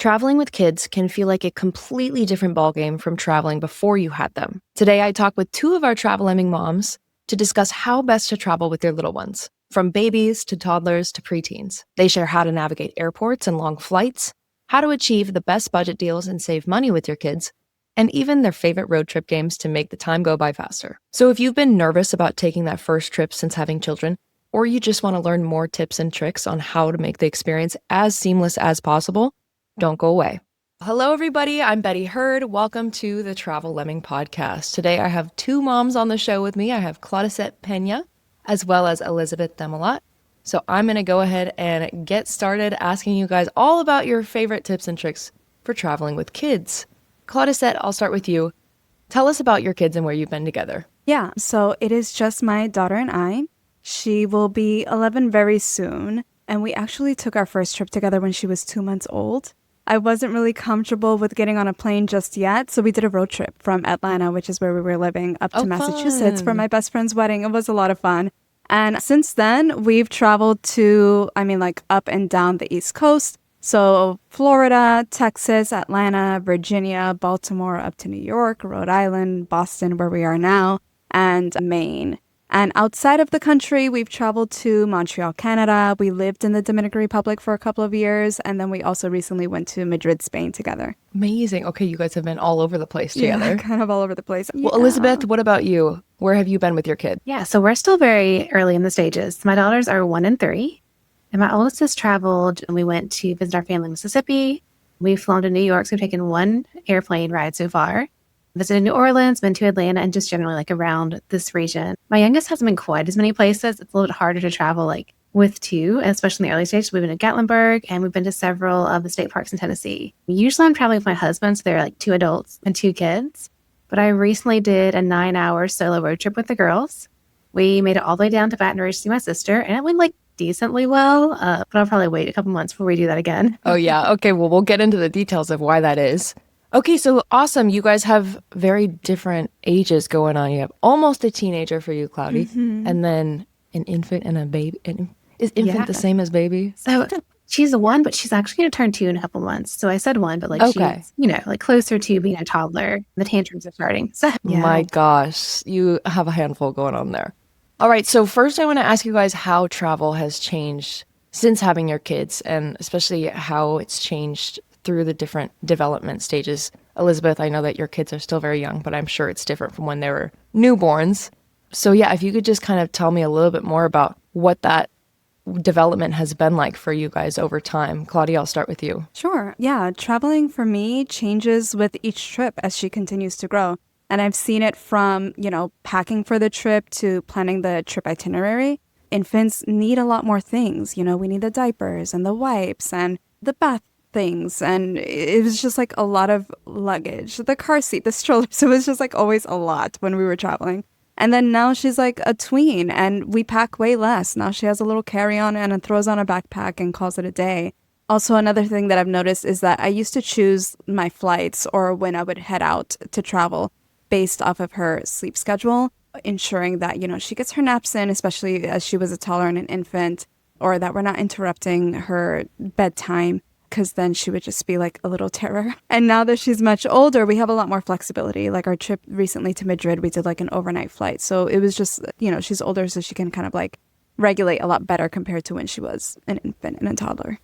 Traveling with kids can feel like a completely different ballgame from traveling before you had them. Today, I talk with two of our Travel Lemming moms to discuss how best to travel with their little ones, from babies to toddlers to preteens. They share how to navigate airports and long flights, how to achieve the best budget deals and save money with your kids, and even their favorite road trip games to make the time go by faster. So if you've been nervous about taking that first trip since having children, or you just want to learn more tips and tricks on how to make the experience as seamless as possible, don't go away. Hello, everybody. I'm Betty Hurd. Welcome to the Travel Lemming podcast. Today, I have two moms on the show with me. I have Claudicet Pena, as well as Elizabeth Claudicet. So I'm going to go ahead and get started asking you guys all about your favorite tips and tricks for traveling with kids. Claudicet, I'll start with you. Tell us about your kids and where you've been together. Yeah, so it is just my daughter and I. She will be 11 very soon, and we actually took our first trip together when she was 2 months old. I wasn't really comfortable with getting on a plane just yet, so we did a road trip from Atlanta, which is where we were living, up to Massachusetts for my best friend's wedding. It was a lot of fun. And since then, we've traveled to, up and down the East Coast. So Florida, Texas, Atlanta, Virginia, Baltimore, up to New York, Rhode Island, Boston, where we are now, and Maine. And outside of the country, we've traveled to Montreal, Canada. We lived in the Dominican Republic for a couple of years. And then we also recently went to Madrid, Spain together. Amazing. Okay, you guys have been all over the place together. Yeah, kind of all over the place. Well, Elizabeth, what about you? Where have you been with your kid? Yeah, so we're still very early in the stages. My daughters are 1 and 3. And my oldest has traveled, and we went to visit our family in Mississippi. We've flown to New York, so we've taken one airplane ride so far. Visited New Orleans, been to Atlanta, and just generally around this region. My youngest hasn't been quite as many places. It's a little bit harder to travel with two, especially in the early stages. We've been to Gatlinburg, and we've been to several of the state parks in Tennessee. Usually I'm traveling with my husband, so they're 2 adults and 2 kids. But I recently did a 9-hour solo road trip with the girls. We made it all the way down to Baton Rouge to see my sister, and it went decently well, but I'll probably wait a couple months before we do that again. Oh, yeah. Okay, well, we'll get into the details of why that is. Okay, so awesome. You guys have very different ages going on. You have almost a teenager for you, Cloudy, and then an infant and a baby. Is infant the same as baby? So she's a 1, but she's actually going to turn 2 in a couple months. So I said 1, but okay. She's, closer to being a toddler. The tantrums are starting. So, yeah. My gosh, you have a handful going on there. All right, so first I want to ask you guys how travel has changed since having your kids, and especially how it's changed through the different development stages. Elizabeth, I know that your kids are still very young, but I'm sure it's different from when they were newborns. So yeah, if you could just kind of tell me a little bit more about what that development has been like for you guys over time. Claudia, I'll start with you. Sure. Yeah, traveling for me changes with each trip as she continues to grow. And I've seen it from, packing for the trip to planning the trip itinerary. Infants need a lot more things. We need the diapers and the wipes and the bath things, and it was just a lot of luggage, the car seat, the stroller. So it was just always a lot when we were traveling. And then now she's a tween, and we pack way less. Now she has a little carry-on and throws on a backpack and calls it a day. Also, another thing that I've noticed is that I used to choose my flights or when I would head out to travel based off of her sleep schedule, ensuring that she gets her naps in, especially as she was a toddler and an infant, or that we're not interrupting her bedtime, because then she would just be a little terror. And now that she's much older, we have a lot more flexibility. Our trip recently to Madrid, we did an overnight flight. So it was just, she's older, so she can kind of regulate a lot better compared to when she was an infant and a toddler.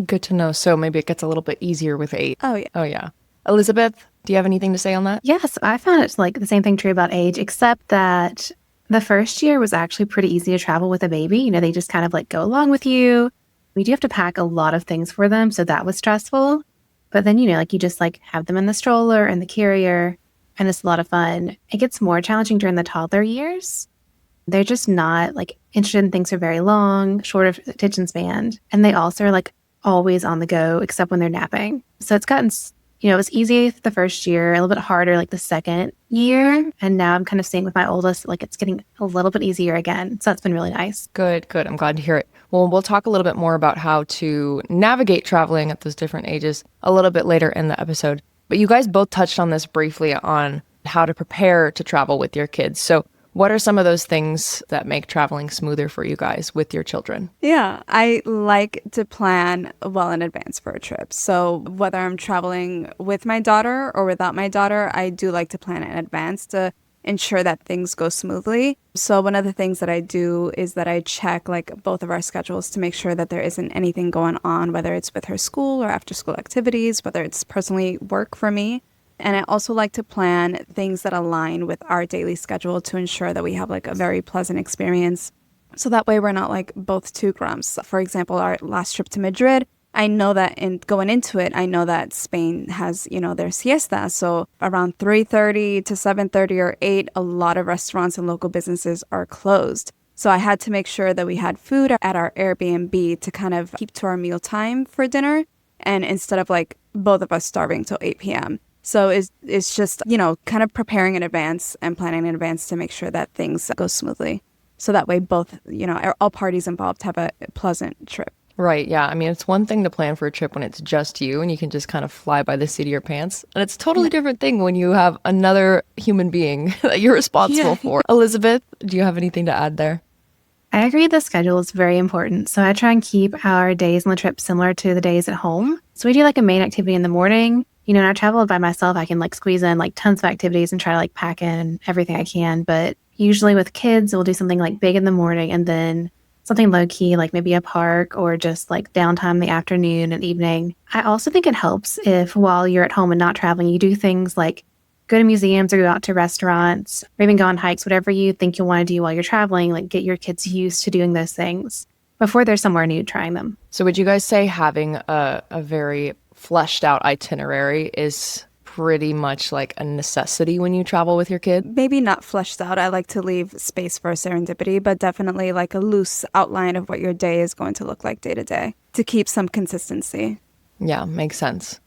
Good to know. So maybe it gets a little bit easier with 8. Oh, yeah. Oh, yeah. Elizabeth, do you have anything to say on that? Yes, I found it's the same thing true about age, except that the first year was actually pretty easy to travel with a baby. They just kind of go along with you. We do have to pack a lot of things for them, so that was stressful. But then, you just have them in the stroller and the carrier, and it's a lot of fun. It gets more challenging during the toddler years. They're just not interested in things for very long, short of attention span. And they also are always on the go, except when they're napping. So it's gotten, it was easy the first year, a little bit harder the second year. And now I'm kind of seeing with my oldest, it's getting a little bit easier again. So that's been really nice. Good. I'm glad to hear it. Well, we'll talk a little bit more about how to navigate traveling at those different ages a little bit later in the episode. But you guys both touched on this briefly on how to prepare to travel with your kids. So What are some of those things that make traveling smoother for you guys with your children? Yeah, I like to plan well in advance for a trip. So whether I'm traveling with my daughter or without my daughter, I do like to plan in advance to ensure that things go smoothly. So one of the things that I do is that I check like both of our schedules to make sure that there isn't anything going on, whether it's with her school or after school activities, whether it's personally work for me. And I also like to plan things that align with our daily schedule to ensure that we have like a very pleasant experience. So that way we're not like both too grumps. For example, our last trip to Madrid, I know that in going into it, I know that Spain has, their siesta. So around 3:30 to 7:30 or 8, a lot of restaurants and local businesses are closed. So I had to make sure that we had food at our Airbnb to kind of keep to our meal time for dinner. And instead of like both of us starving till 8 p.m. So it's just, kind of preparing in advance and planning in advance to make sure that things go smoothly. So that way both, all parties involved have a pleasant trip. Right. Yeah. I mean, it's one thing to plan for a trip when it's just you and you can just kind of fly by the seat of your pants. And it's a totally different thing when you have another human being that you're responsible for. Elizabeth, do you have anything to add there? I agree the schedule is very important. So I try and keep our days on the trip similar to the days at home. So we do like a main activity in the morning. When I travel by myself, I can like squeeze in like tons of activities and try to like pack in everything I can. But usually with kids, we'll do something like big in the morning and then something low key, like maybe a park or just like downtime in the afternoon and evening. I also think it helps if while you're at home and not traveling, you do things like go to museums or go out to restaurants or even go on hikes, whatever you think you'll want to do while you're traveling, like get your kids used to doing those things before they're somewhere new trying them. So would you guys say having a very fleshed out itinerary is pretty much like a necessity when you travel with your kid? Maybe not fleshed out. I like to leave space for serendipity, but definitely like a loose outline of what your day is going to look like day to day to keep some consistency. Yeah, makes sense.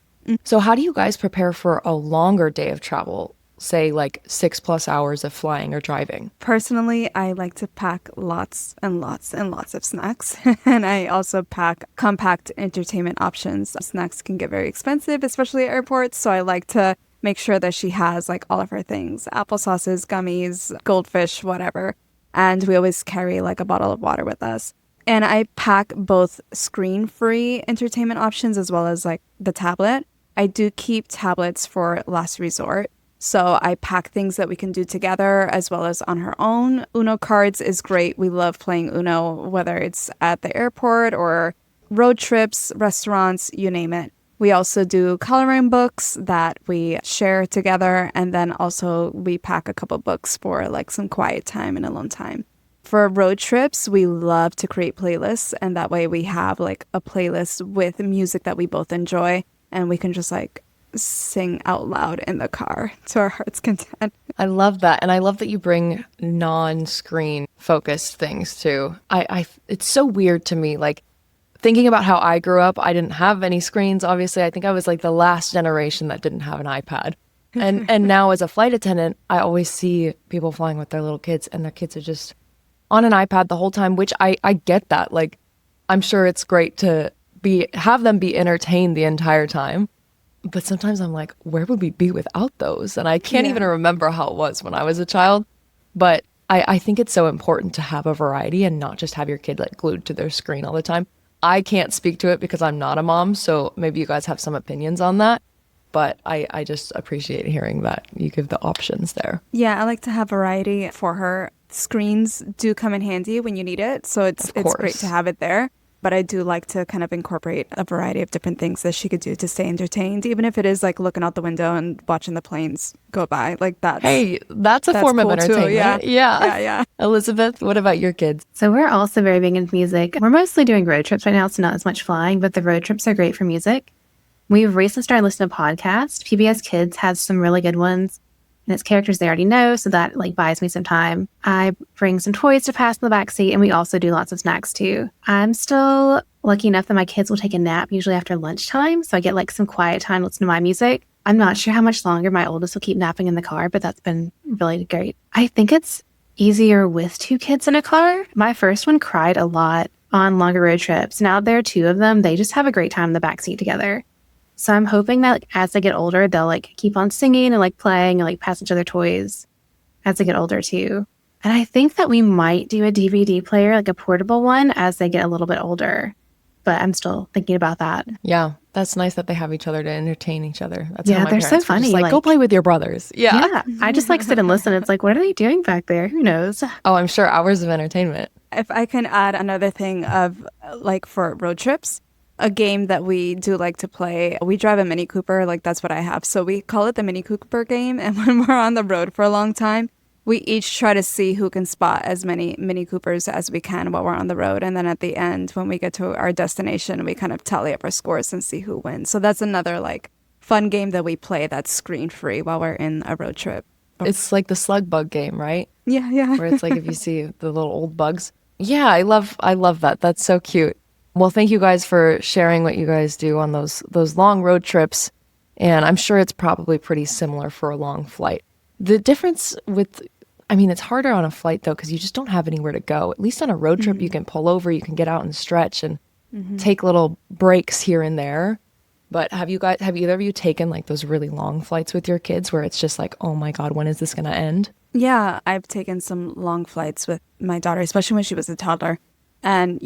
So how do you guys prepare for a longer day of travel? Say like 6+ hours of flying or driving? Personally, I like to pack lots and lots and lots of snacks. And I also pack compact entertainment options. Snacks can get very expensive, especially at airports. So I like to make sure that she has like all of her things, applesauces, gummies, goldfish, whatever. And we always carry like a bottle of water with us. And I pack both screen-free entertainment options as well as like the tablet. I do keep tablets for last resort. So I pack things that we can do together as well as on her own. Uno cards is great. We love playing Uno, whether it's at the airport or road trips, restaurants, you name it. We also do coloring books that we share together. And then also we pack a couple books for like some quiet time and alone time. For road trips, we love to create playlists. And that way we have like a playlist with music that we both enjoy. And we can just like sing out loud in the car to our heart's content. I love that. And I love that you bring non-screen focused things too. It's so weird to me. Like thinking about how I grew up, I didn't have any screens. Obviously, I think I was like the last generation that didn't have an iPad. And now as a flight attendant, I always see people flying with their little kids and their kids are just on an iPad the whole time, which I get that. Like, I'm sure it's great to have them be entertained the entire time. But sometimes I'm like, where would we be without those? And I can't even remember how it was when I was a child. But I think it's so important to have a variety and not just have your kid like glued to their screen all the time. I can't speak to it because I'm not a mom. So maybe you guys have some opinions on that. But I just appreciate hearing that you give the options there. Yeah, I like to have variety for her. Screens do come in handy when you need it. So it's great to have it there. But I do like to kind of incorporate a variety of different things that she could do to stay entertained, even if it is like looking out the window and watching the planes go by. Like that's a form cool of entertainment. Too. Yeah. Elizabeth, what about your kids? So we're also very big into music. We're mostly doing road trips right now, so not as much flying, but the road trips are great for music. We've recently started listening to podcasts. PBS Kids has some really good ones. And it's characters they already know, so that like buys me some time. I bring some toys to pass in the back seat, and we also do lots of snacks too. I'm still lucky enough that my kids will take a nap usually after lunchtime, so I get like some quiet time to listen to my music. I'm not sure how much longer my oldest will keep napping in the car, but that's been really great. I think it's easier with 2 kids in a car. My first one cried a lot on longer road trips. Now there are 2 of them. They just have a great time in the back seat together. So I'm hoping that like, as they get older, they'll like keep on singing and like playing and like pass each other toys as they get older too. And I think that we might do a DVD player, like a portable one, as they get a little bit older. But I'm still thinking about that. Yeah, that's nice that they have each other to entertain each other. That's how Yeah, my they're so parents were just funny. like, go play with your brothers. Yeah. Yeah, I just like sit and listen. It's like, what are they doing back there? Who knows? Oh, I'm sure hours of entertainment. If I can add another thing of like for road trips, a game that we do like to play, we drive a Mini Cooper, like that's what I have. So we call it the Mini Cooper game. And when we're on the road for a long time, we each try to see who can spot as many Mini Coopers as we can while we're on the road. And then at the end, when we get to our destination, we kind of tally up our scores and see who wins. So that's another like fun game that we play that's screen free while we're in a road trip. It's like the slug bug game, right? Yeah, yeah. Where it's like if you see the little old bugs. Yeah, I love that. That's so cute. Well, thank you guys for sharing what you guys do on those long road trips. And I'm sure it's probably pretty similar for a long flight. The difference it's harder on a flight though, because you just don't have anywhere to go. At least on a road trip, you can pull over, you can get out and stretch and take little breaks here and there. But have either of you taken like those really long flights with your kids where it's just like, oh my God, when is this going to end? Yeah, I've taken some long flights with my daughter, especially when she was a toddler. And,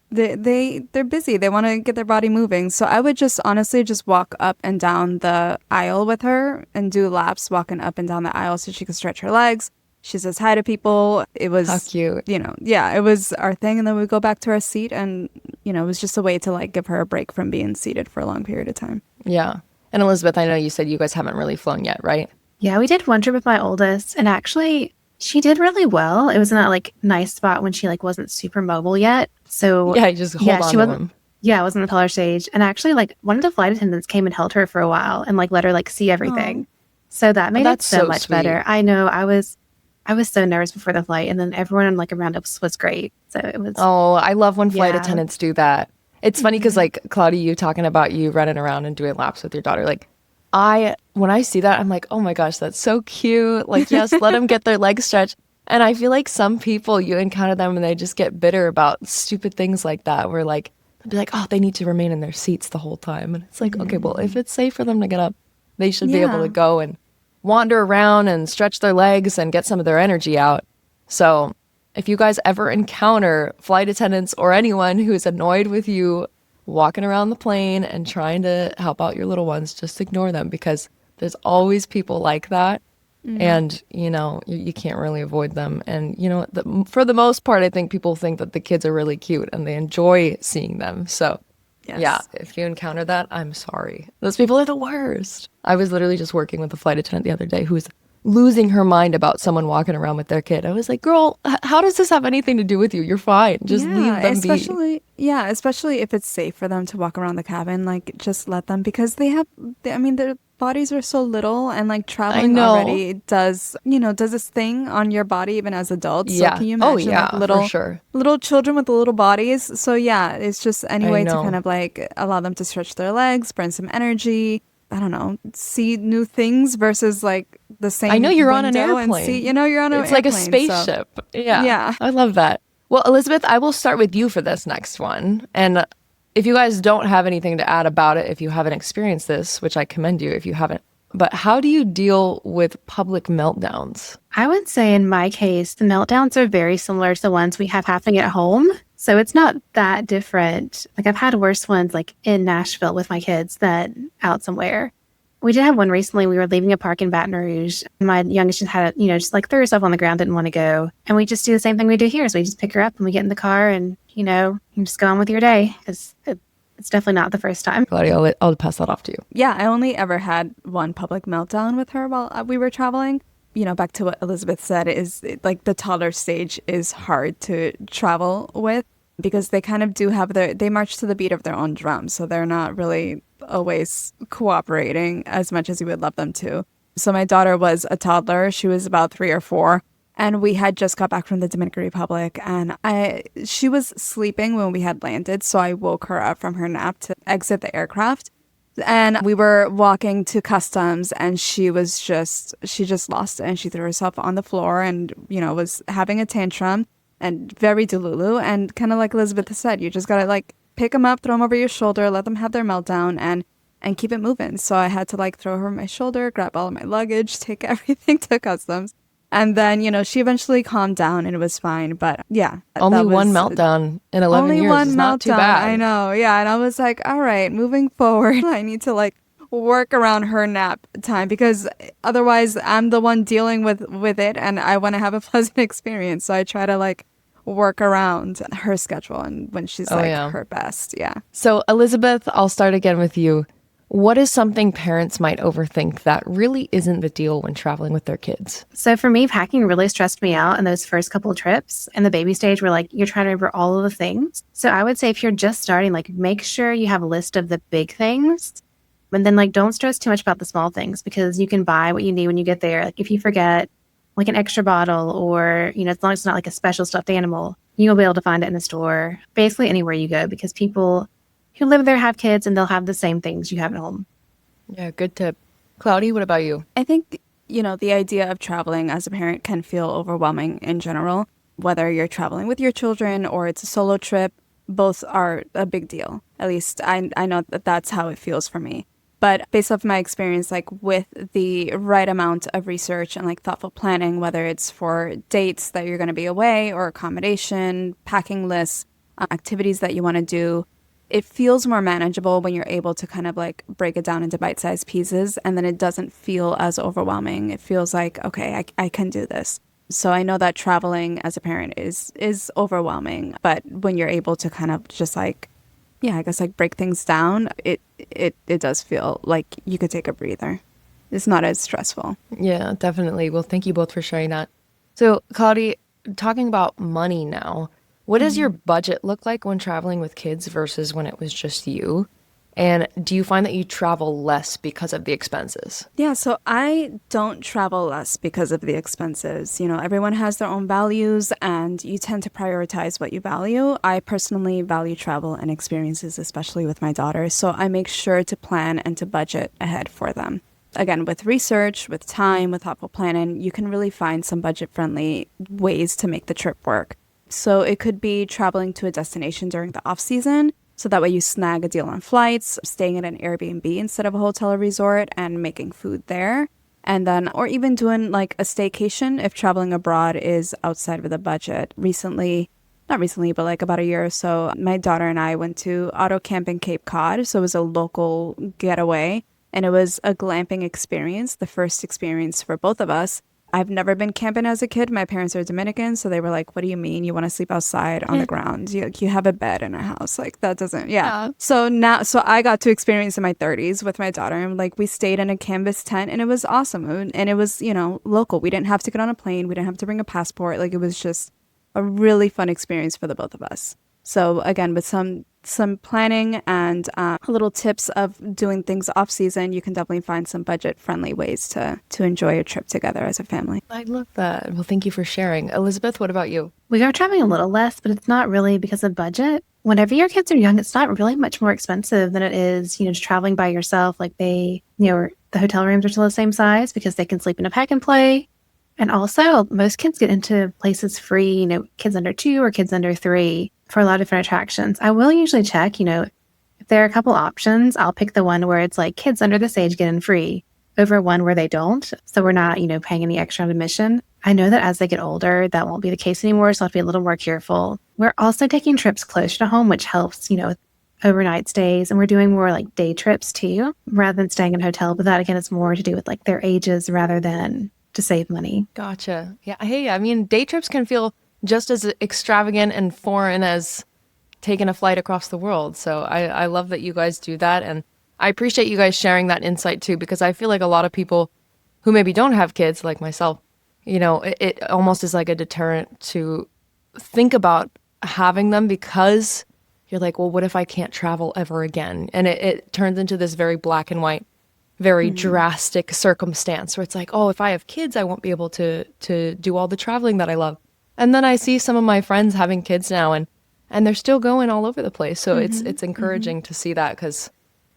they're busy. They want to get their body moving. So I would just honestly just walk up and down the aisle with her and do laps walking up and down the aisle so she could stretch her legs. She says hi to people. It was, how cute. It was our thing. And then we go back to our seat and, it was just a way to like give her a break from being seated for a long period of time. Yeah. And Elizabeth, I know you said you guys haven't really flown yet, right? Yeah, we did one trip with my oldest, and actually she did really well. It was in that like nice spot when she like wasn't super mobile yet. So yeah, you just hold on she to wasn't. them. Yeah, it was in the peller stage, and actually like one of the flight attendants came and held her for a while and like let her like see everything. So that made it so much sweet. better. I know I was so nervous before the flight, and then everyone like around us was great. So it was. Oh, I love when flight attendants do that. It's funny because like Claudia, you talking about you running around and doing laps with your daughter, like. When I see that, I'm like, oh my gosh, that's so cute. Like, yes, let them get their legs stretched. And I feel like some people, you encounter them and they just get bitter about stupid things like that, where like, they'll be like, oh, they need to remain in their seats the whole time. And it's like, okay, well, if it's safe for them to get up, they should be able to go and wander around and stretch their legs and get some of their energy out. So if you guys ever encounter flight attendants or anyone who is annoyed with you walking around the plane and trying to help out your little ones, just ignore them, because there's always people like that. And, you can't really avoid them. And, for the most part, I think people think that the kids are really cute and they enjoy seeing them. So, yeah, if you encounter that, I'm sorry. Those people are the worst. I was literally just working with a flight attendant the other day who was losing her mind about someone walking around with their kid. I was like, girl, how does this have anything to do with you? You're fine. Just leave them be. Yeah, especially if it's safe for them to walk around the cabin, like just let them, because their bodies are so little, and like traveling already does this thing on your body even as adults. Yeah. So can you imagine like for sure. little children with the little bodies? So yeah, it's just any way to kind of like allow them to stretch their legs, burn some energy. I don't know, see new things versus like the same. I know you're on an window airplane. You're on an airplane. It's like a spaceship. So. Yeah. I love that. Well, Elizabeth, I will start with you for this next one. And if you guys don't have anything to add about it, if you haven't experienced this, which I commend you if you haven't, but how do you deal with public meltdowns? I would say in my case, the meltdowns are very similar to the ones we have happening at home. So it's not that different. Like I've had worse ones like in Nashville with my kids than out somewhere. We did have one recently. We were leaving a park in Baton Rouge. My youngest just had, just like threw herself on the ground, didn't want to go. And we just do the same thing we do here. So we just pick her up and we get in the car and, you just go on with your day. It's definitely not the first time. Claudia, I'll pass that off to you. Yeah, I only ever had one public meltdown with her while we were traveling. Back to what Elizabeth said, is like the toddler stage is hard to travel with because they kind of do have they march to the beat of their own drum. So they're not really always cooperating as much as you would love them to. So my daughter was a toddler. She was about 3 or 4. And we had just got back from the Dominican Republic, and she was sleeping when we had landed. So I woke her up from her nap to exit the aircraft. And we were walking to customs, and she just lost it, and she threw herself on the floor and, was having a tantrum and very delulu. And kind of like Elizabeth said, you just got to like pick them up, throw them over your shoulder, let them have their meltdown and keep it moving. So I had to like throw her on my shoulder, grab all of my luggage, take everything to customs. And then, she eventually calmed down and it was fine. But yeah, Only that one was meltdown in 11 only years one is not too meltdown. I bad. know. Yeah. And I was like, all right, moving forward, I need to like work around her nap time because otherwise I'm the one dealing with it and I want to have a pleasant experience. So I try to like work around her schedule and when she's Oh, like yeah. her best. Yeah. So, Elizabeth, I'll start again with you. What is something parents might overthink that really isn't the deal when traveling with their kids? So for me, packing really stressed me out in those first couple of trips. In the baby stage, where like you're trying to remember all of the things. So I would say if you're just starting, like make sure you have a list of the big things. And then like don't stress too much about the small things because you can buy what you need when you get there. Like if you forget like an extra bottle or, as long as it's not like a special stuffed animal, you'll be able to find it in the store, basically anywhere you go because people who live there have kids and they'll have the same things you have at home. Yeah, good tip. Cloudy, what about you? I think, the idea of traveling as a parent can feel overwhelming in general. Whether you're traveling with your children or it's a solo trip, both are a big deal. At least I know that that's how it feels for me. But based off my experience, like with the right amount of research and like thoughtful planning, whether it's for dates that you're going to be away or accommodation, packing lists, activities that you want to do, it feels more manageable when you're able to kind of like break it down into bite-sized pieces and then it doesn't feel as overwhelming. It feels like, okay, I can do this. So I know that traveling as a parent is overwhelming, but when you're able to kind of just like, yeah, I guess like break things down, it does feel like you could take a breather. It's not as stressful. Yeah, definitely. Well, thank you both for sharing that. So, Cloudy, talking about money now, what does your budget look like when traveling with kids versus when it was just you? And do you find that you travel less because of the expenses? Yeah, so I don't travel less because of the expenses. Everyone has their own values and you tend to prioritize what you value. I personally value travel and experiences, especially with my daughters. So I make sure to plan and to budget ahead for them. Again, with research, with time, with thoughtful planning, you can really find some budget-friendly ways to make the trip work. So it could be traveling to a destination during the off season. So that way you snag a deal on flights, staying at an Airbnb instead of a hotel or resort and making food there. And then, or even doing like a staycation if traveling abroad is outside of the budget. Not recently, but like about a year or so, my daughter and I went to auto camp in Cape Cod. So it was a local getaway and it was a glamping experience, the first experience for both of us. I've never been camping as a kid. My parents are Dominican, so they were like, what do you mean you want to sleep outside on the ground? You have a bed in a house. Like, that doesn't, yeah. So I got to experience in my 30s with my daughter. And like, we stayed in a canvas tent and it was awesome. And it was, local. We didn't have to get on a plane. We didn't have to bring a passport. Like, it was just a really fun experience for the both of us. So again, with some planning and little tips of doing things off season, you can definitely find some budget friendly ways to enjoy a trip together as a family. I love that. Well, thank you for sharing. Elizabeth, what about you? We are traveling a little less, but it's not really because of budget. Whenever your kids are young, it's not really much more expensive than it is, just traveling by yourself. Like the hotel rooms are still the same size because they can sleep in a pack and play. And also, most kids get into places free, kids under 2 or kids under 3 for a lot of different attractions. I will usually check, if there are a couple options, I'll pick the one where it's like kids under this age get in free over one where they don't. So we're not, paying any extra on admission. I know that as they get older, that won't be the case anymore. So I'll have to be a little more careful. We're also taking trips closer to home, which helps, with overnight stays. And we're doing more like day trips too, rather than staying in a hotel. But that again, is more to do with like their ages rather than to save money. Gotcha. Yeah. Hey, I mean, day trips can feel just as extravagant and foreign as taking a flight across the world. So I love that you guys do that. And I appreciate you guys sharing that insight too, because I feel like a lot of people who maybe don't have kids like myself, it almost is like a deterrent to think about having them because you're like, well, what if I can't travel ever again? And it turns into this very black and white, very drastic circumstance where it's like, oh, if I have kids, I won't be able to do all the traveling that I love. And then I see some of my friends having kids now and they're still going all over the place. So it's encouraging to see that because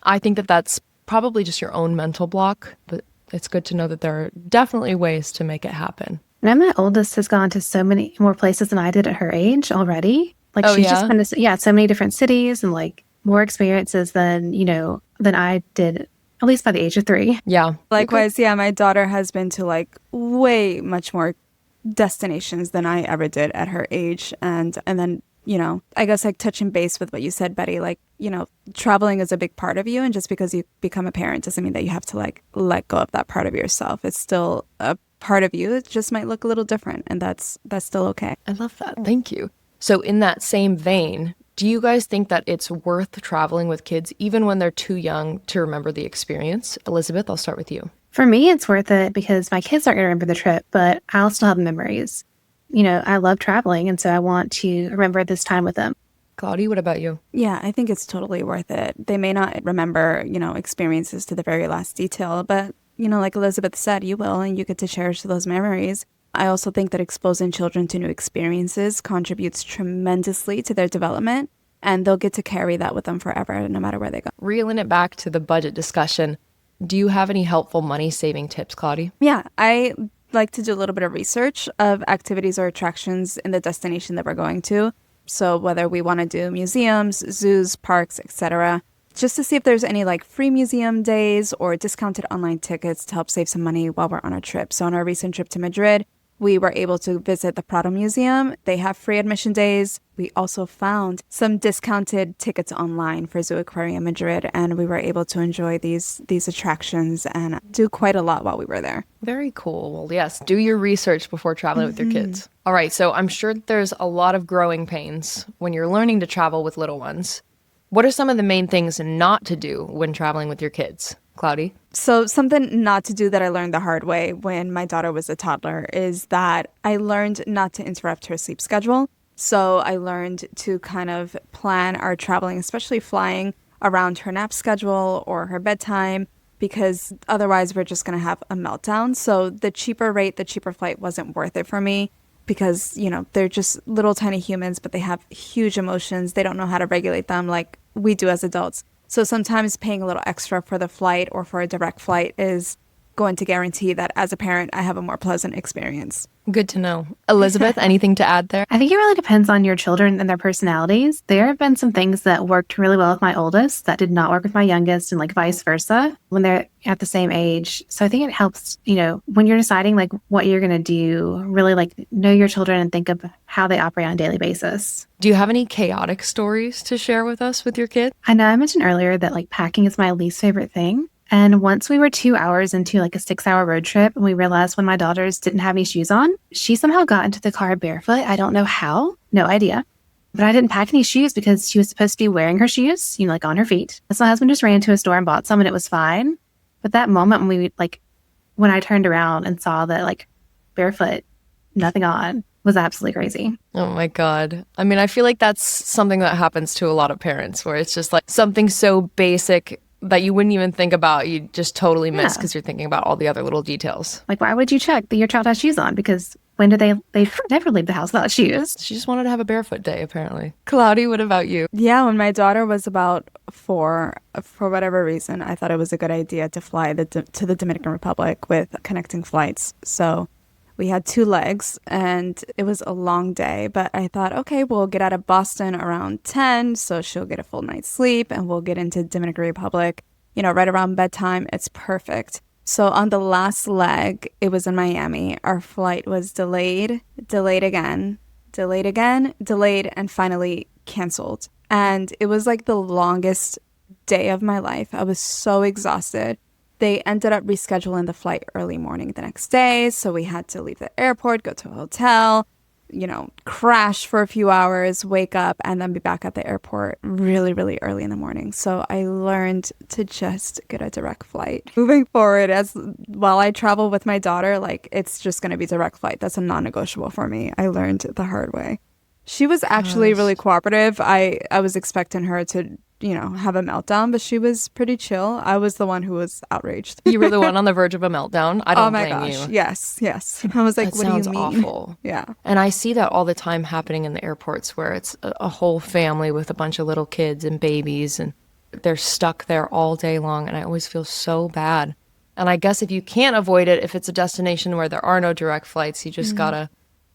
I think that that's probably just your own mental block, but it's good to know that there are definitely ways to make it happen. And my oldest has gone to so many more places than I did at her age already. Like Oh, she's yeah? just been to so many different cities and like more experiences than I did at least by the age of 3. Yeah. Likewise, yeah, my daughter has been to like way much more destinations than I ever did at her age. And then, I guess like touching base with what you said, Betty, like, traveling is a big part of you. And just because you become a parent doesn't mean that you have to like let go of that part of yourself. It's still a part of you. It just might look a little different. And that's still okay. I love that. Thank you. So in that same vein, do you guys think that it's worth traveling with kids even when they're too young to remember the experience? Elizabeth, I'll start with you. For me, it's worth it because my kids aren't going to remember the trip, but I'll still have memories. I love traveling, and so I want to remember this time with them. Claudia, what about you? Yeah, I think it's totally worth it. They may not remember, experiences to the very last detail, but, like Elizabeth said, you will, and you get to cherish those memories. I also think that exposing children to new experiences contributes tremendously to their development, and they'll get to carry that with them forever, no matter where they go. Reeling it back to the budget discussion, do you have any helpful money-saving tips, Claudia? Yeah, I like to do a little bit of research of activities or attractions in the destination that we're going to. So whether we want to do museums, zoos, parks, etc., just to see if there's any like free museum days or discounted online tickets to help save some money while we're on our trip. So on our recent trip to Madrid, we were able to visit the Prado Museum. They have free admission days. We also found some discounted tickets online for Zoo Aquarium Madrid, and we were able to enjoy these attractions and do quite a lot while we were there. Very cool. Well, yes, do your research before traveling with your kids. All right, so I'm sure there's a lot of growing pains when you're learning to travel with little ones. What are some of the main things not to do when traveling with your kids? Claudia? So something not to do that I learned the hard way when my daughter was a toddler is that I learned not to interrupt her sleep schedule. So I learned to kind of plan our traveling, especially flying, around her nap schedule or her bedtime, because otherwise we're just going to have a meltdown. So the cheaper flight wasn't worth it for me because, they're just little tiny humans, but they have huge emotions. They don't know how to regulate them like we do as adults. So sometimes paying a little extra for the flight or for a direct flight is going to guarantee that as a parent, I have a more pleasant experience. Good to know. Elizabeth, anything to add there? I think it really depends on your children and their personalities. There have been some things that worked really well with my oldest that did not work with my youngest, and like vice versa when they're at the same age. So I think it helps, when you're deciding like what you're going to do, really like know your children and think of how they operate on a daily basis. Do you have any chaotic stories to share with us with your kid? I know I mentioned earlier that like packing is my least favorite thing. And once we were 2 hours into like a 6-hour road trip and we realized when my daughters didn't have any shoes on, she somehow got into the car barefoot. I don't know how, no idea. But I didn't pack any shoes because she was supposed to be wearing her shoes, like on her feet. So my husband just ran to a store and bought some and it was fine. But that moment when I turned around and saw that like barefoot, nothing on, was absolutely crazy. Oh my God. I mean, I feel like that's something that happens to a lot of parents where it's just like something so basic that you wouldn't even think about, you just totally miss because you're thinking about all the other little details. Like, why would you check that your child has shoes on? Because when do they never leave the house without shoes? She just wanted to have a barefoot day, apparently. Claudia, what about you? Yeah, when my daughter was about 4, for whatever reason, I thought it was a good idea to fly to the Dominican Republic with connecting flights. So we had 2 legs and it was a long day, but I thought, okay, we'll get out of Boston around 10, so she'll get a full night's sleep and we'll get into Dominican Republic, right around bedtime. It's perfect. So on the last leg, it was in Miami. Our flight was delayed again, and finally canceled. And it was like the longest day of my life. I was so exhausted. They ended up rescheduling the flight early morning the next day. So we had to leave the airport, go to a hotel, crash for a few hours, wake up, and then be back at the airport really, really early in the morning. So I learned to just get a direct flight. Moving forward, while I travel with my daughter, like it's just going to be direct flight. That's a non-negotiable for me. I learned the hard way. She was actually really cooperative. I was expecting her to have a meltdown, but she was pretty chill. I was the one who was outraged. You were the one on the verge of a meltdown? I don't blame you. Yes. I was like, that what do you mean? Sounds awful. Yeah. And I see that all the time happening in the airports where it's a whole family with a bunch of little kids and babies and they're stuck there all day long. And I always feel so bad. And I guess if you can't avoid it, if it's a destination where there are no direct flights, you just gotta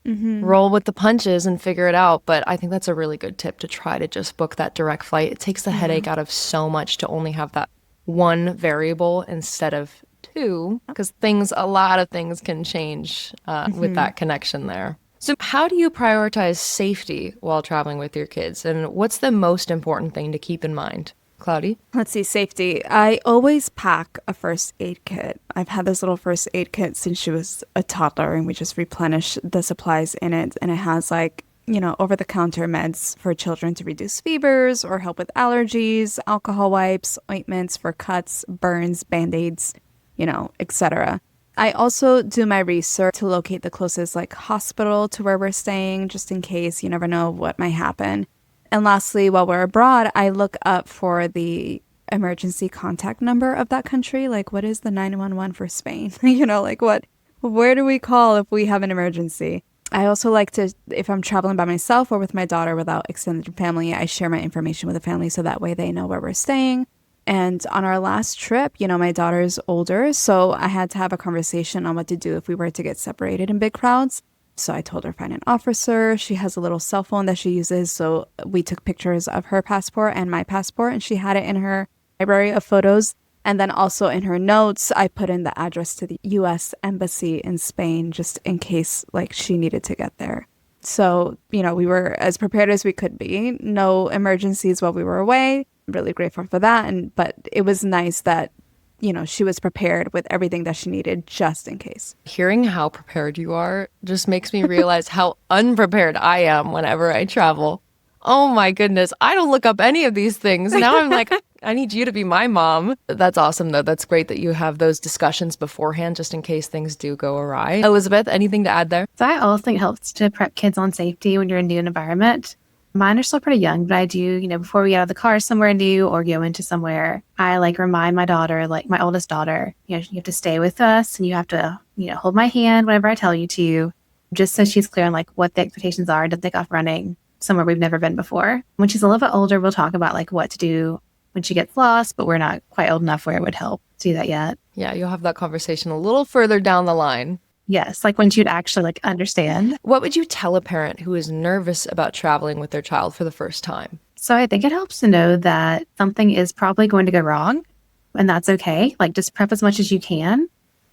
roll with the punches and figure it out. But I think that's a really good tip to try to just book that direct flight. It takes the headache out of so much to only have that one variable instead of two, because a lot of things can change with that connection there. So how do you prioritize safety while traveling with your kids? And what's the most important thing to keep in mind? Cloudy? Let's see, safety. I always pack a first aid kit. I've had this little first aid kit since she was a toddler, and we just replenish the supplies in it. And it has over-the-counter meds for children to reduce fevers or help with allergies, alcohol wipes, ointments for cuts, burns, band-aids, etc. I also do my research to locate the closest hospital to where we're staying, just in case. You never know what might happen. And lastly, while we're abroad, I look up for the emergency contact number of that country. What is the 911 for Spain? Where do we call if we have an emergency? I also like to, if I'm traveling by myself or with my daughter without extended family, I share my information with the family so that way they know where we're staying. And on our last trip, my daughter's older, so I had to have a conversation on what to do if we were to get separated in big crowds. So I told her find an officer. She has a little cell phone that she uses. So we took pictures of her passport and my passport, and she had it in her library of photos. And then also in her notes, I put in the address to the U.S. Embassy in Spain, just in case she needed to get there. So, we were as prepared as we could be. No emergencies while we were away. Really grateful for that. But it was nice that she was prepared with everything that she needed just in case. Hearing how prepared you are just makes me realize how unprepared I am whenever I travel. Oh my goodness, I don't look up any of these things. Now I'm like, I need you to be my mom. That's awesome, though. That's great that you have those discussions beforehand just in case things do go awry. Elizabeth, anything to add there? So I also think it helps to prep kids on safety when you're in a new environment. Mine are still pretty young, but I do, before we get out of the car somewhere new or go into somewhere, I remind my daughter, my oldest daughter, you have to stay with us and you have to, hold my hand whenever I tell you to, just so she's clear on what the expectations are to take off running somewhere we've never been before. When she's a little bit older, we'll talk about what to do when she gets lost, but we're not quite old enough where it would help to do that yet. Yeah, you'll have that conversation a little further down the line. Yes, when she'd actually understand. What would you tell a parent who is nervous about traveling with their child for the first time? So I think it helps to know that something is probably going to go wrong, and that's okay. Just prep as much as you can,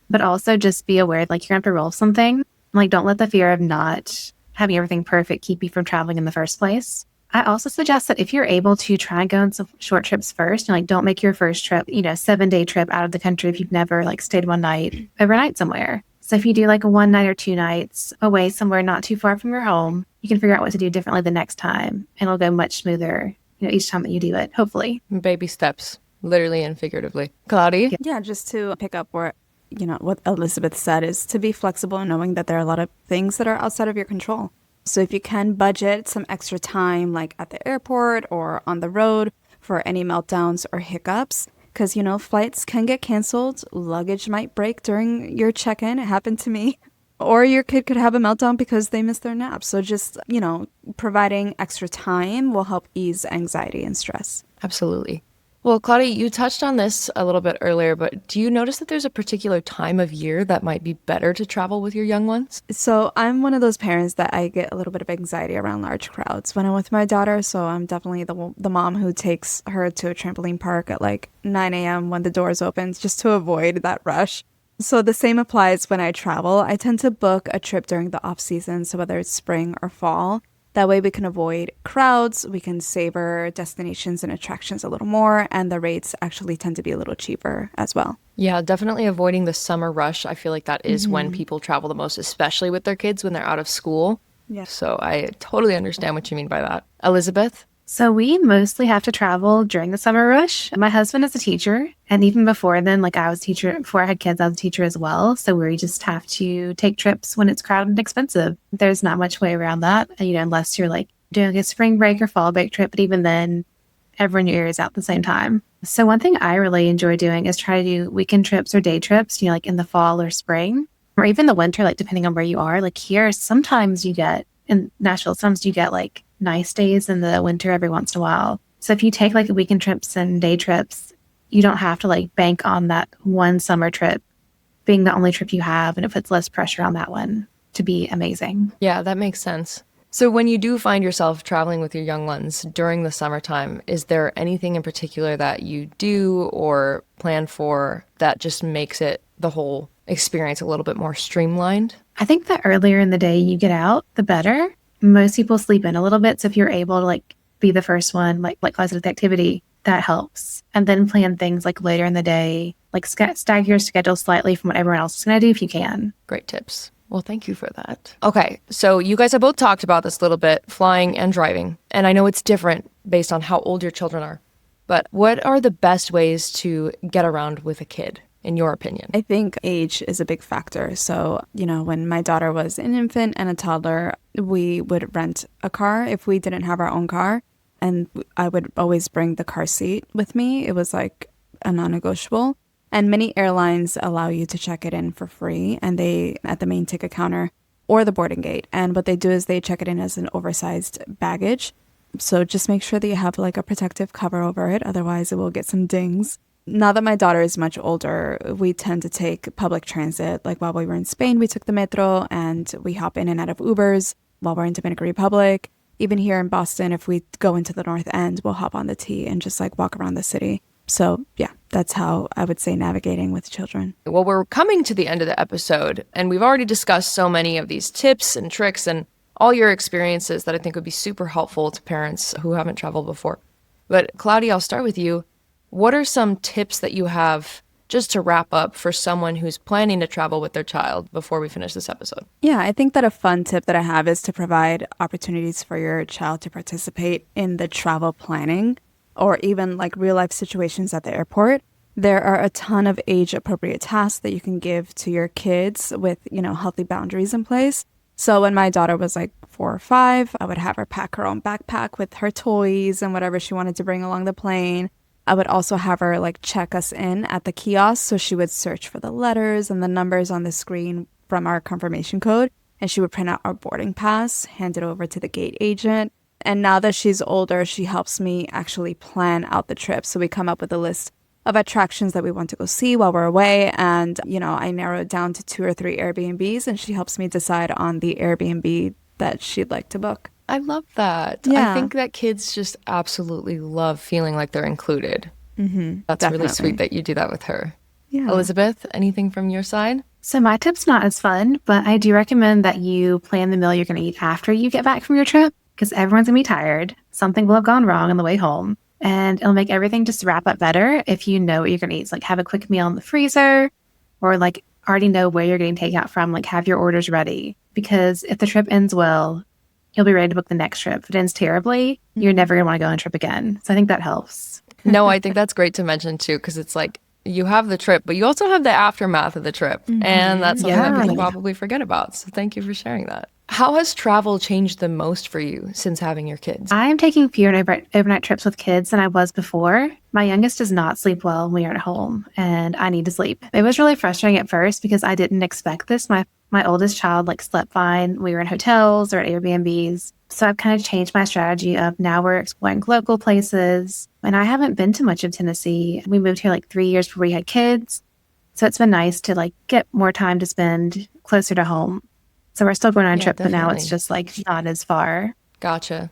but also just be aware you're going to have to roll something. Don't let the fear of not having everything perfect keep you from traveling in the first place. I also suggest that if you're able to try and go on some short trips first, don't make your first trip, 7-day trip out of the country if you've never stayed one night overnight somewhere. So if you do a 1 night or 2 nights away somewhere not too far from your home, you can figure out what to do differently the next time. And it'll go much smoother, each time that you do it, hopefully. Baby steps, literally and figuratively. Claudia? Yeah, just to pick up where, what Elizabeth said is to be flexible and knowing that there are a lot of things that are outside of your control. So if you can budget some extra time, at the airport or on the road for any meltdowns or hiccups, because, flights can get canceled. Luggage might break during your check-in. It happened to me. Or your kid could have a meltdown because they missed their nap. So just, providing extra time will help ease anxiety and stress. Absolutely. Well, Claudia, you touched on this a little bit earlier, but do you notice that there's a particular time of year that might be better to travel with your young ones? So I'm one of those parents that I get a little bit of anxiety around large crowds when I'm with my daughter. So I'm definitely the mom who takes her to a trampoline park at 9 a.m. when the doors open just to avoid that rush. So the same applies when I travel. I tend to book a trip during the off season, so whether it's spring or fall. That way we can avoid crowds, we can savor destinations and attractions a little more, and the rates actually tend to be a little cheaper as well. Yeah, definitely avoiding the summer rush. I feel like that is when people travel the most, especially with their kids when they're out of school. Yeah. So I totally understand what you mean by that. Elizabeth? So we mostly have to travel during the summer rush. My husband is a teacher. And even before then, I was a teacher, before I had kids, I was a teacher as well. So we just have to take trips when it's crowded and expensive. There's not much way around that, unless you're doing a spring break or fall break trip. But even then, everyone in your area is out at the same time. So one thing I really enjoy doing is try to do weekend trips or day trips, in the fall or spring, or even the winter, depending on where you are. Here, sometimes you get, in Nashville, sometimes you get nice days in the winter every once in a while. So if you take weekend trips and day trips, you don't have to bank on that one summer trip being the only trip you have, and it puts less pressure on that one to be amazing. Yeah, that makes sense. So when you do find yourself traveling with your young ones during the summertime, is there anything in particular that you do or plan for that just makes it the whole experience a little bit more streamlined? I think the earlier in the day you get out, the better. Most people sleep in a little bit. So if you're able to like be the first one, like closer to the activity, that helps. And then plan things like later in the day, like stagger your schedule slightly from what everyone else is going to do if you can. Great tips. Well, thank you for that. Okay, so you guys have both talked about this a little bit, flying and driving. And I know it's different based on how old your children are. But what are the best ways to get around with a kid, in your opinion? I think age is a big factor. So, when my daughter was an infant and a toddler, we would rent a car if we didn't have our own car. And I would always bring the car seat with me. It was like a non-negotiable. And many airlines allow you to check it in for free, and they at the main ticket counter or the boarding gate. And what they do is they check it in as an oversized baggage. So just make sure that you have like a protective cover over it. Otherwise, it will get some dings. Now that my daughter is much older, we tend to take public transit. Like while we were in Spain, we took the metro and we hop in and out of Ubers. While we're in Dominican Republic, even here in Boston, if we go into the North End, we'll hop on the T and just like walk around the city. So yeah, that's how I would say navigating with children. Well, we're coming to the end of the episode, and we've already discussed so many of these tips and tricks and all your experiences that I think would be super helpful to parents who haven't traveled before. But Claudia, I'll start with you. What are some tips that you have just to wrap up for someone who's planning to travel with their child before we finish this episode? Yeah, I think that a fun tip that I have is to provide opportunities for your child to participate in the travel planning or even like real life situations at the airport. There are a ton of age appropriate tasks that you can give to your kids with, healthy boundaries in place. So when my daughter was like 4 or 5, I would have her pack her own backpack with her toys and whatever she wanted to bring along the plane. I would also have her like check us in at the kiosk. So she would search for the letters and the numbers on the screen from our confirmation code. And she would print out our boarding pass, hand it over to the gate agent. And now that she's older, she helps me actually plan out the trip. So we come up with a list of attractions that we want to go see while we're away. And, I narrow it down to 2 or 3 Airbnbs, and she helps me decide on the Airbnb that she'd like to book. I love that. Yeah. I think that kids just absolutely love feeling like they're included. Mm-hmm, That's definitely. really sweet that you do that with her. Yeah. Elizabeth, anything from your side? So my tip's not as fun, but I do recommend that you plan the meal you're going to eat after you get back from your trip, because everyone's going to be tired. Something will have gone wrong on the way home. And it'll make everything just wrap up better if you know what you're going to eat. So like have a quick meal in the freezer, or like already know where you're getting takeout from, like have your orders ready. Because if the trip ends well, you'll be ready to book the next trip. If it ends terribly, you're never going to want to go on a trip again. So I think that helps. No, I think that's great to mention too, because it's like you have the trip, but you also have the aftermath of the trip. Mm-hmm. And that's something that people probably forget about. So thank you for sharing that. How has travel changed the most for you since having your kids? I'm taking fewer overnight trips with kids than I was before. My youngest does not sleep well when we are at home, and I need to sleep. It was really frustrating at first because I didn't expect this. My oldest child slept fine. We were in hotels or at Airbnbs. So I've kind of changed my strategy of now we're exploring local places. And I haven't been to much of Tennessee. We moved here 3 years before we had kids. So it's been nice to get more time to spend closer to home. So we're still going on a trip, definitely. But now it's just not as far. Gotcha.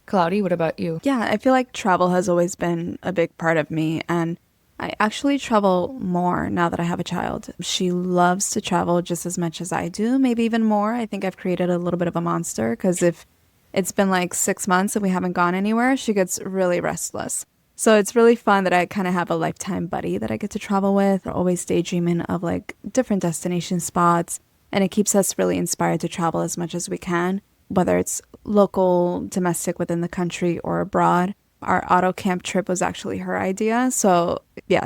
Cloudy, what about you? Yeah, I feel like travel has always been a big part of me. And I actually travel more now that I have a child. She loves to travel just as much as I do, maybe even more. I think I've created a little bit of a monster because if it's been 6 months and we haven't gone anywhere, she gets really restless. So it's really fun that I kind of have a lifetime buddy that I get to travel with. We're always daydreaming of different destination spots. And it keeps us really inspired to travel as much as we can, whether it's local, domestic within the country, or abroad. Our auto camp trip was actually her idea. So yeah,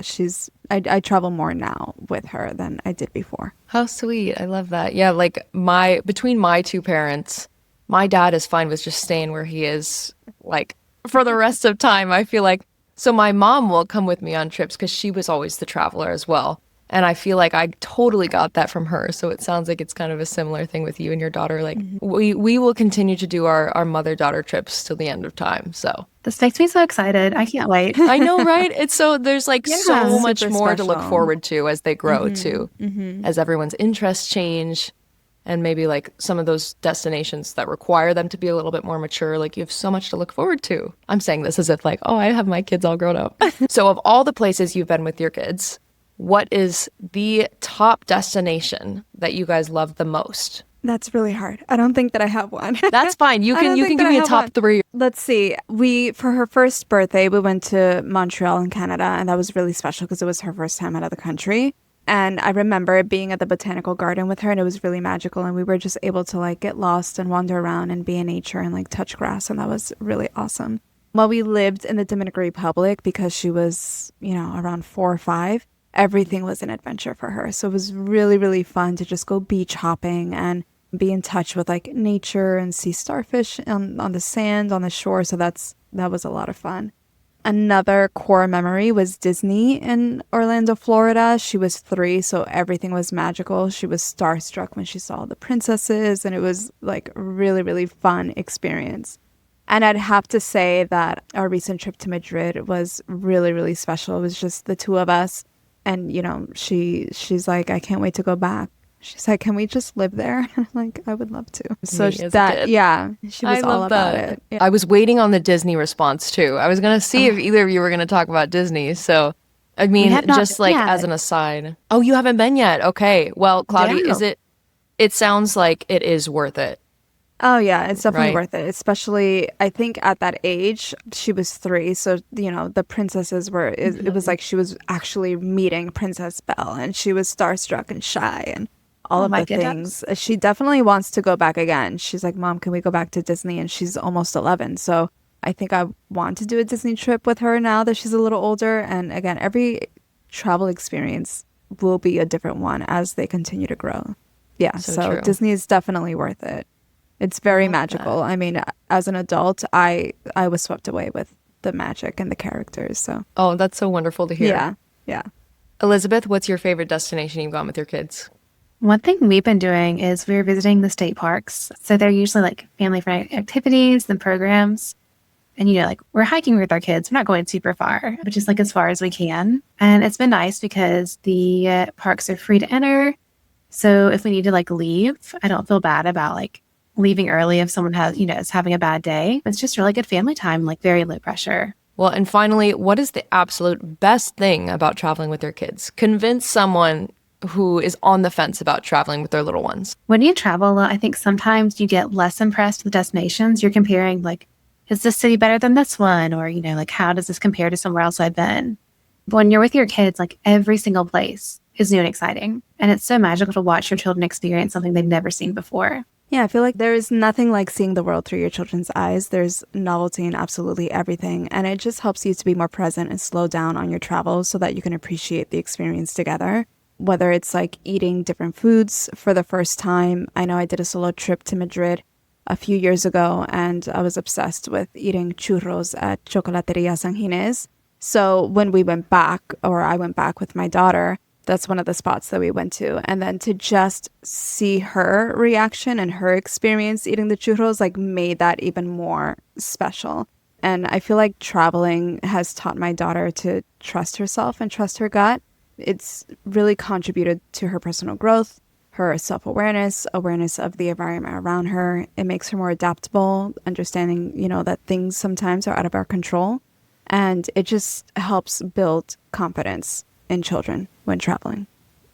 I travel more now with her than I did before. How sweet. I love that. Yeah, between my two parents, my dad is fine with just staying where he is for the rest of time. I feel so my mom will come with me on trips because she was always the traveler as well. And I feel like I totally got that from her. So it sounds like it's kind of a similar thing with you and your daughter. We will continue to do our mother-daughter trips till the end of time. So this makes me so excited. I can't wait. I know, right? It's there's so much more special to look forward to as they grow too, Mm-hmm. as everyone's interests change. and maybe like some of those destinations that require them to be a little bit more mature, like you have so much to look forward to. I'm saying this as if like, oh, I have my kids all grown up. So of all the places you've been with your kids, what is the top destination that you guys love the most? That's really hard. I don't think that I have one. That's fine. You can give me a top 3. Let's see. For her first birthday, we went to Montreal in Canada, and that was really special because it was her first time out of the country. And I remember being at the botanical garden with her, and it was really magical. And we were just able to like get lost and wander around and be in nature and like touch grass. And that was really awesome. While we lived in the Dominican Republic, because she was, around 4 or 5, everything was an adventure for her. So it was really, really fun to just go beach hopping and be in touch with like nature and see starfish on the sand, on the shore. So that was a lot of fun. Another core memory was Disney in Orlando, Florida. She was 3, so everything was magical. She was starstruck when she saw the princesses, and it was like a really, really fun experience. And I'd have to say that our recent trip to Madrid was really, really special. It was just the 2 of us. And, she's like, I can't wait to go back. She's like, can we just live there? And I'm like, I would love to. So she was all about it. Yeah. I was waiting on the Disney response too. I was going to see if either of you were going to talk about Disney. So, I mean, just like as an aside. Oh, you haven't been yet? Okay. Well, Claudia, it sounds like it is worth it. Oh, yeah, it's definitely worth it. Especially, I think at that age, she was 3. So, the princesses it was like she was actually meeting Princess Belle, and she was starstruck and shy and all of the things. She definitely wants to go back again. She's like, Mom, can we go back to Disney? And she's almost 11. So I think I want to do a Disney trip with her now that she's a little older. And again, every travel experience will be a different one as they continue to grow. Yeah, so Disney is definitely worth it. It's very magical. I mean, as an adult, I was swept away with the magic and the characters. So. Oh, that's so wonderful to hear. Yeah, yeah. Elizabeth, what's your favorite destination you've gone with your kids? One thing we've been doing is we're visiting the state parks. So they're usually like family-friendly activities and programs. And, like we're hiking with our kids. We're not going super far, but just like as far as we can. And it's been nice because the parks are free to enter. So if we need to like leave, I don't feel bad about like leaving early if someone has, is having a bad day. It's just really good family time, like very low pressure. Well, and finally, what is the absolute best thing about traveling with your kids? Convince someone who is on the fence about traveling with their little ones. When you travel, I think sometimes you get less impressed with destinations. You're comparing like, is this city better than this one? Or, like how does this compare to somewhere else I've been? But when you're with your kids, like every single place is new and exciting. And it's so magical to watch your children experience something they've never seen before. Yeah, I feel like there is nothing like seeing the world through your children's eyes. There's novelty in absolutely everything. And it just helps you to be more present and slow down on your travels so that you can appreciate the experience together. Whether it's like eating different foods for the first time. I know I did a solo trip to Madrid a few years ago, and I was obsessed with eating churros at Chocolateria San Ginés. So when we went back, or I went back with my daughter, that's one of the spots that we went to. And then to just see her reaction and her experience eating the churros like made that even more special. And I feel like traveling has taught my daughter to trust herself and trust her gut. It's really contributed to her personal growth, her self-awareness, awareness of the environment around her. It makes her more adaptable, understanding, that things sometimes are out of our control. And it just helps build confidence in children when traveling.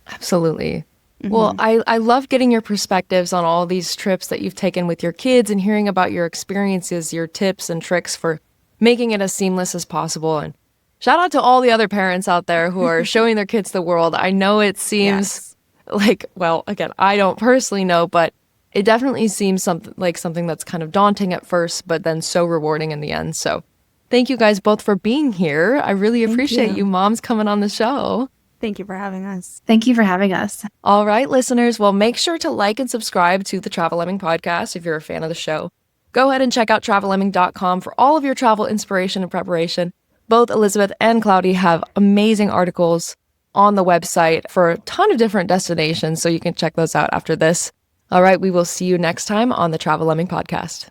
Absolutely. Mm-hmm. Well, I love getting your perspectives on all these trips that you've taken with your kids and hearing about your experiences, your tips and tricks for making it as seamless as possible. And shout out to all the other parents out there who are showing their kids the world. I know it seems like, well, again, I don't personally know, but it definitely seems something that's kind of daunting at first, but then so rewarding in the end. So thank you guys both for being here. I really appreciate you moms coming on the show. Thank you for having us. Thank you for having us. All right, listeners. Well, make sure to like and subscribe to the Travel Lemming podcast if you're a fan of the show. Go ahead and check out travellemming.com for all of your travel inspiration and preparation. Both Elizabeth and Claudia have amazing articles on the website for a ton of different destinations, so you can check those out after this. All right, we will see you next time on the Travel Lemming podcast.